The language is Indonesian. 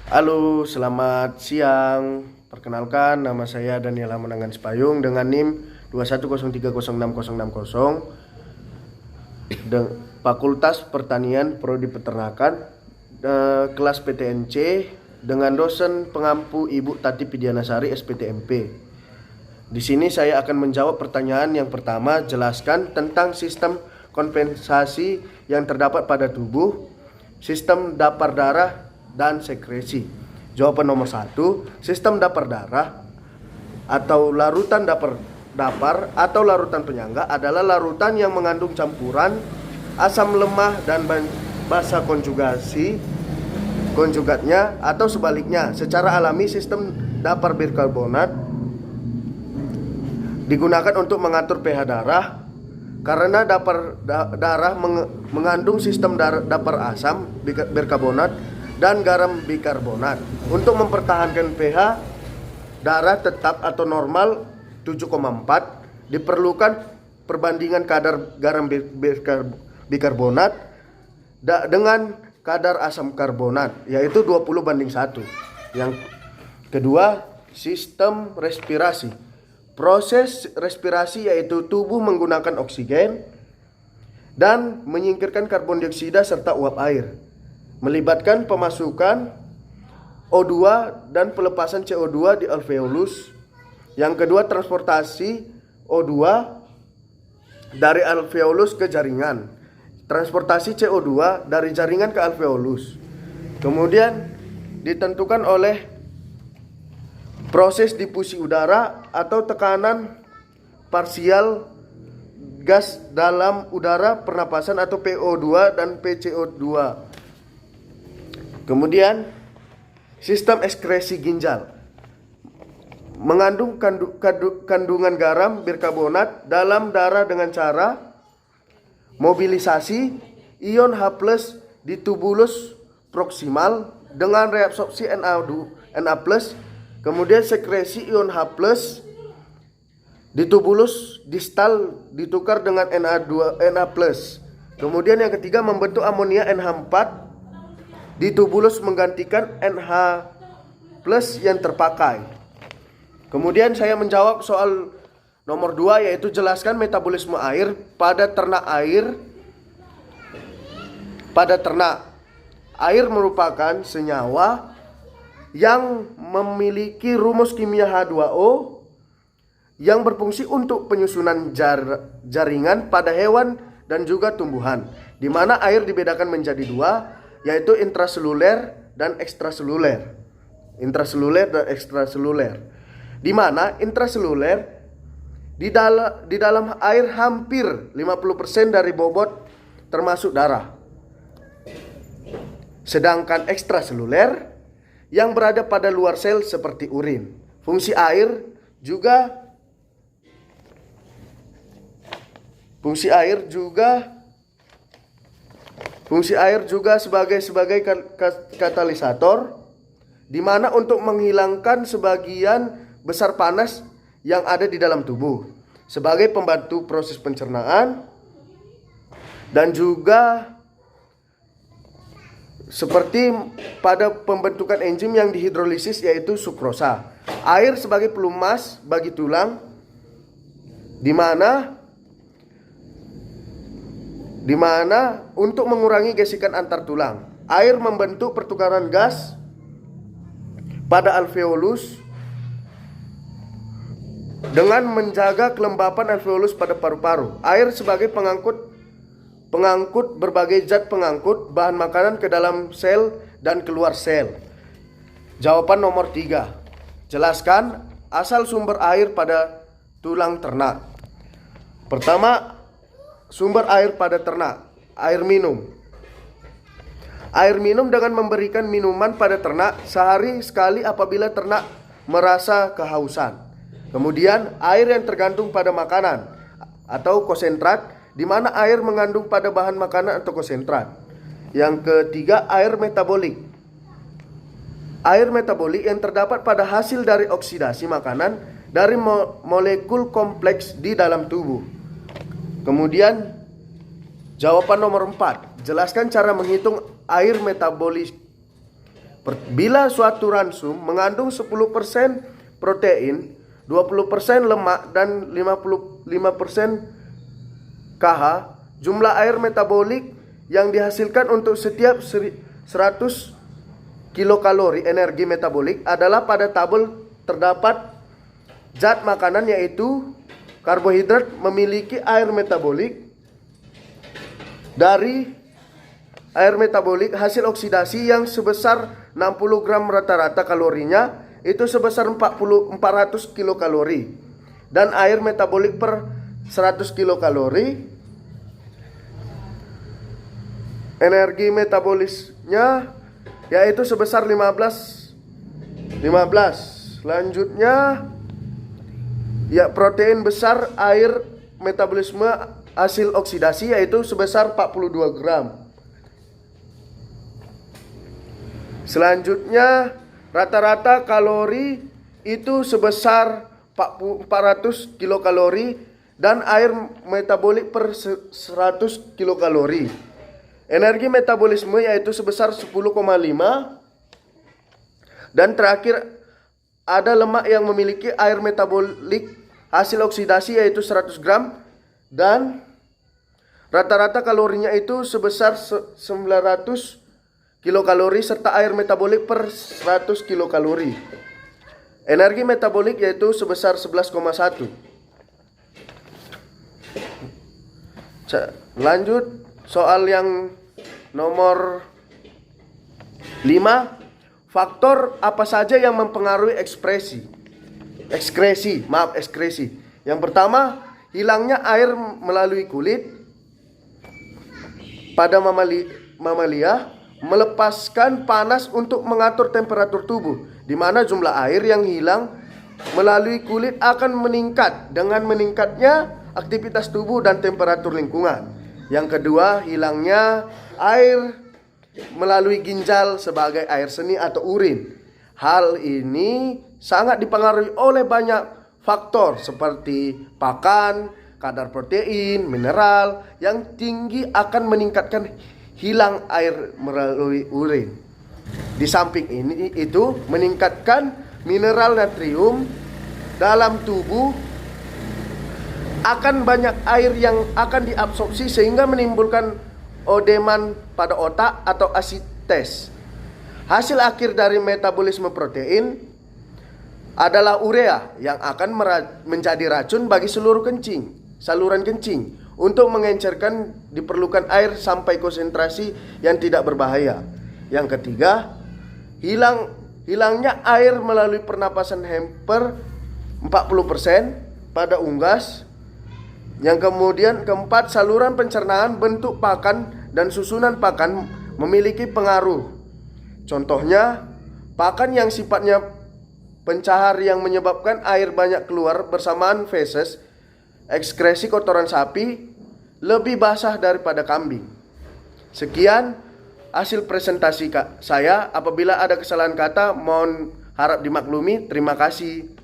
Halo, selamat siang. Perkenalkan, nama saya Daniela Menangan Sipayung dengan NIM 210306060 Fakultas Pertanian Prodi Peternakan, kelas PTNC dengan dosen pengampu Ibu Tati Pidianasari SPTMP. Di sini saya akan menjawab pertanyaan yang pertama, jelaskan tentang sistem kompensasi yang terdapat pada tubuh, sistem dapar darah, dan sekresi. Jawaban nomor 1, sistem dapar darah atau larutan dapar atau larutan penyangga adalah larutan yang mengandung campuran asam lemah dan basa konjugatnya atau sebaliknya. Secara alami sistem dapar bikarbonat digunakan untuk mengatur pH darah karena darah mengandung sistem dapar asam bikarbonat dan garam bikarbonat. Untuk mempertahankan pH darah tetap atau normal 7,4 diperlukan perbandingan kadar garam bikarbonat dengan kadar asam karbonat, yaitu 20:1. Yang kedua, sistem respirasi. Proses respirasi yaitu tubuh menggunakan oksigen dan menyingkirkan karbon dioksida serta uap air, melibatkan pemasukan O2 dan pelepasan CO2 di alveolus. Yang kedua, transportasi O2 dari alveolus ke jaringan, transportasi CO2 dari jaringan ke alveolus. Kemudian ditentukan oleh proses difusi udara atau tekanan parsial gas dalam udara pernapasan atau PO2 dan PCO2. Kemudian sistem ekskresi ginjal mengandung kandungan garam bikarbonat dalam darah dengan cara mobilisasi ion H+ di tubulus proksimal dengan reabsorpsi Na+, kemudian sekresi ion H+ di tubulus distal ditukar dengan Na+. Kemudian yang ketiga, membentuk amonia NH4 di tubulus menggantikan NH+ yang terpakai. Kemudian saya menjawab soal nomor 2, yaitu jelaskan metabolisme air pada ternak air. Pada ternak, air merupakan senyawa yang memiliki rumus kimia H2O yang berfungsi untuk penyusunan jaringan pada hewan dan juga tumbuhan, di mana air dibedakan menjadi 2, yaitu intraseluler dan ekstraseluler. Di mana intraseluler di dalam air hampir 50% dari bobot termasuk darah. Sedangkan ekstraseluler yang berada pada luar sel seperti urin. Fungsi air juga sebagai katalisator, di mana untuk menghilangkan sebagian besar panas yang ada di dalam tubuh, sebagai pembantu proses pencernaan, dan juga seperti pada pembentukan enzim yang dihidrolisis yaitu sukrosa. Air sebagai pelumas bagi tulang, di mana untuk mengurangi gesekan antar tulang. Air membentuk pertukaran gas pada alveolus dengan menjaga kelembapan alveolus pada paru-paru. Air sebagai pengangkut berbagai zat pengangkut bahan makanan ke dalam sel dan keluar sel. Jawaban nomor 3, jelaskan asal sumber air pada tulang ternak. Pertama, sumber air pada ternak, air minum. Air minum dengan memberikan minuman pada ternak sehari sekali apabila ternak merasa kehausan. Kemudian air yang tergantung pada makanan atau konsentrat, di mana air mengandung pada bahan makanan atau konsentrat. Yang ketiga, air metabolik. Air metabolik yang terdapat pada hasil dari oksidasi makanan dari molekul kompleks di dalam tubuh. Kemudian jawaban nomor 4, jelaskan cara menghitung air metabolik. Bila suatu ransum mengandung 10% protein, 20% lemak, dan 55% KH, jumlah air metabolik yang dihasilkan untuk setiap 100 kilokalori energi metabolik adalah pada tabel terdapat zat makanan yaitu karbohidrat memiliki air metabolik dari air metabolik hasil oksidasi yang sebesar 60 gram, rata-rata kalorinya itu sebesar 400 kilokalori, dan air metabolik per 100 kilokalori energi metabolisnya yaitu sebesar 15. Selanjutnya ya, protein besar air metabolisme hasil oksidasi yaitu sebesar 42 gram. Selanjutnya rata-rata kalori itu sebesar 400 kilokalori dan air metabolik per 100 kilokalori. Energi metabolisme yaitu sebesar 10,5. Dan terakhir ada lemak yang memiliki air metabolik hasil oksidasi yaitu 100 gram dan rata-rata kalorinya itu sebesar 900 kilokalori serta air metabolik per 100 kilokalori. Energi metabolik yaitu sebesar 11,1. Lanjut soal yang nomor 5. Faktor apa saja yang mempengaruhi ekskresi? Yang pertama, hilangnya air melalui kulit pada mamalia, melepaskan panas untuk mengatur temperatur tubuh, di mana jumlah air yang hilang melalui kulit akan meningkat dengan meningkatnya aktivitas tubuh dan temperatur lingkungan. Yang kedua, hilangnya air melalui ginjal sebagai air seni atau urin. Hal ini sangat dipengaruhi oleh banyak faktor seperti pakan, kadar protein, mineral yang tinggi akan meningkatkan hilang air melalui urin. Di samping ini itu meningkatkan mineral natrium dalam tubuh, akan banyak air yang akan diabsorpsi sehingga menimbulkan odeman pada otak atau asites. Hasil akhir dari metabolisme protein adalah urea yang akan menjadi racun bagi seluruh saluran kencing. Untuk mengencerkan diperlukan air sampai konsentrasi yang tidak berbahaya. Yang ketiga, hilangnya air melalui pernapasan hampir 40% pada unggas. Yang kemudian keempat, saluran pencernaan, bentuk pakan dan susunan pakan memiliki pengaruh. Contohnya, pakan yang sifatnya pencahar yang menyebabkan air banyak keluar bersamaan feses, ekskresi kotoran sapi lebih basah daripada kambing. Sekian hasil presentasi saya. Apabila ada kesalahan kata, mohon harap dimaklumi. Terima kasih.